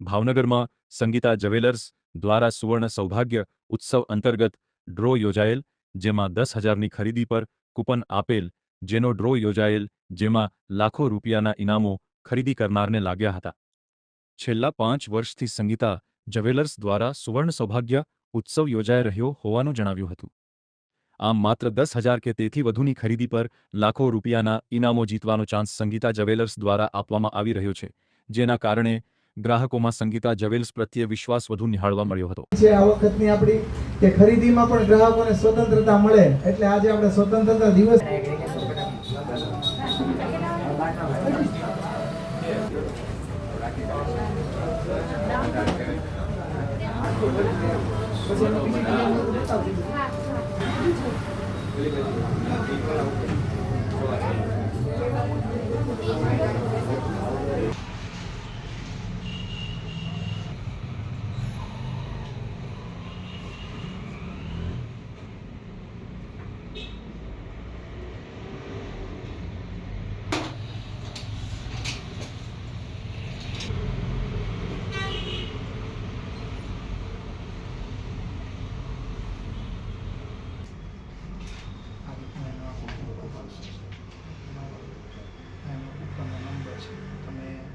ભાવનગરમાં સંગીતા જ્વેલર્સ દ્વારા સુવર્ણ સૌભાગ્ય ઉત્સવ અંતર્ગત ડ્રો યોજાયેલ, જેમાં 10,000ની ખરીદી પર કૂપન આપેલ, જેનો ડ્રો યોજાયેલ, જેમાં લાખો રૂપિયાના ઇનામો ખરીદી કરનારને લાગ્યા હતા। છેલ્લા 5 વર્ષથી સંગીતા જ્વેલર્સ દ્વારા સુવર્ણ સૌભાગ્ય ઉત્સવ યોજાઈ રહ્યો હોવાનું જણાવ્યું હતું। આમ માત્ર 10,000 કે તેથી વધુની ખરીદી પર લાખો રૂપિયાના ઇનામો જીતવાનો ચાન્સ સંગીતા જ્વેલર્સ દ્વારા આપવામાં આવી રહ્યો છે, જેના કારણે ગ્રાહકોમાં સંગીતા જ્વેલર્સ પ્રત્યે વિશ્વાસ વધુ નિહાળવા મળ્યો હતો। આ વખતની આપણી કે ખરીદીમાં પણ ગ્રાહકોને સ્વતંત્રતા મળે, એટલે આજે આપણે સ્વતંત્રતા દિવસ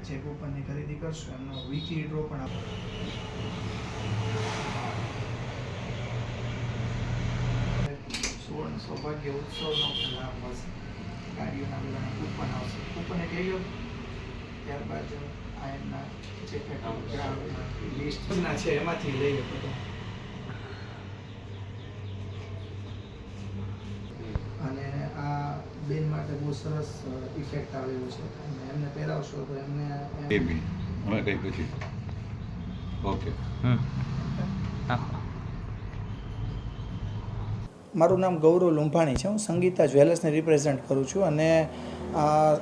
જે કૂપનની ખરીદી કરશો એમનો વીકલી ડ્રો પણ આપો। સુવર્ણ સૌભાગ્ય ઉત્સવનો લાભ મળશે, ગાડીઓના બધાના કૂપન આવશે, કૂપન એક લઈ લો, ત્યારબાદ આ એમના જે લિસ્ટના છે એમાંથી લઈ લો બધું, અને આ બેન માટે બહુ સરસ ઇફેક્ટ આવેલું છે, અને એમને પહેરાવશો તો એમને અમે કંઈ પૂછી ઓકે। મારું નામ ગૌરવ લુંભાણી છે, હું સંગીતા જ્વેલર્સને રિપ્રેઝેન્ટ કરું છું, અને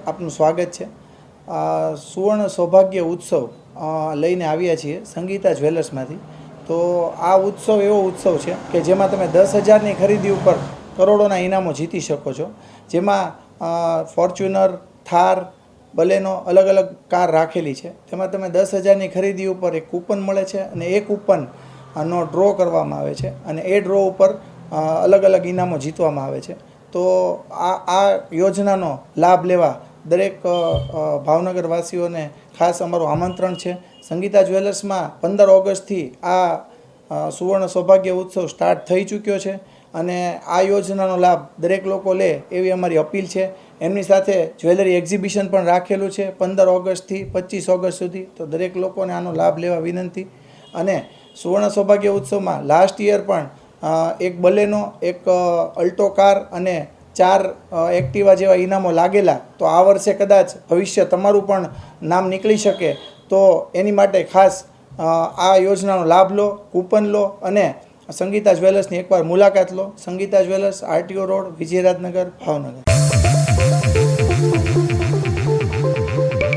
આપનું સ્વાગત છે। સુવર્ણ સૌભાગ્ય ઉત્સવ લઈને આવ્યા છીએ સંગીતા જ્વેલર્સમાંથી। તો આ ઉત્સવ એવો ઉત્સવ છે કે જેમાં તમે 10,000ની ખરીદી ઉપર કરોડોના ઇનામો જીતી શકો છો, જેમાં ફોર્ચ્યુનર, થાર, બલેનો અલગ અલગ કાર રાખેલી છે। તેમાં તમે 10,000ની ખરીદી ઉપર એક કૂપન મળે છે, અને એ કૂપનનો ડ્રો કરવામાં આવે છે, અને એ ડ્રો ઉપર અલગ અલગ ઇનામો જીતવામાં આવે છે। તો આ યોજનાનો લાભ લેવા દરેક ભાવનગરવાસીઓને ખાસ અમારું આમંત્રણ છે। સંગીતા જ્વેલર્સમાં 15 ઓગસ્ટથી આ સુવર્ણ સૌભાગ્ય ઉત્સવ સ્ટાર્ટ થઈ ચૂક્યો છે, અને આ યોજનાનો લાભ દરેક લોકો લે એવી અમારી અપીલ છે। એમની સાથે જ્વેલરી એક્ઝિબિશન પણ રાખેલું છે 15 ઓગસ્ટથી 25 ઓગસ્ટ સુધી, તો દરેક લોકોને આનો લાભ લેવા વિનંતી। અને સુવર્ણ સૌભાગ્ય ઉત્સવમાં લાસ્ટ યર પણ એક બલેનો, એક અલ્ટો કાર અને 4 એક્ટિવા જેવા ઇનામો લાગેલા, તો આ વર્ષે કદાચ ભવિષ્ય તમારું પણ નામ નીકળી શકે, તો એની માટે ખાસ આ યોજનાનો લાભ લો, કૂપન લો, અને સંગીતા જ્વેલર્સની એકવાર મુલાકાત લો। Sangeeta jewellers, RTO road, Vijayrajnagar, Bhavnagar.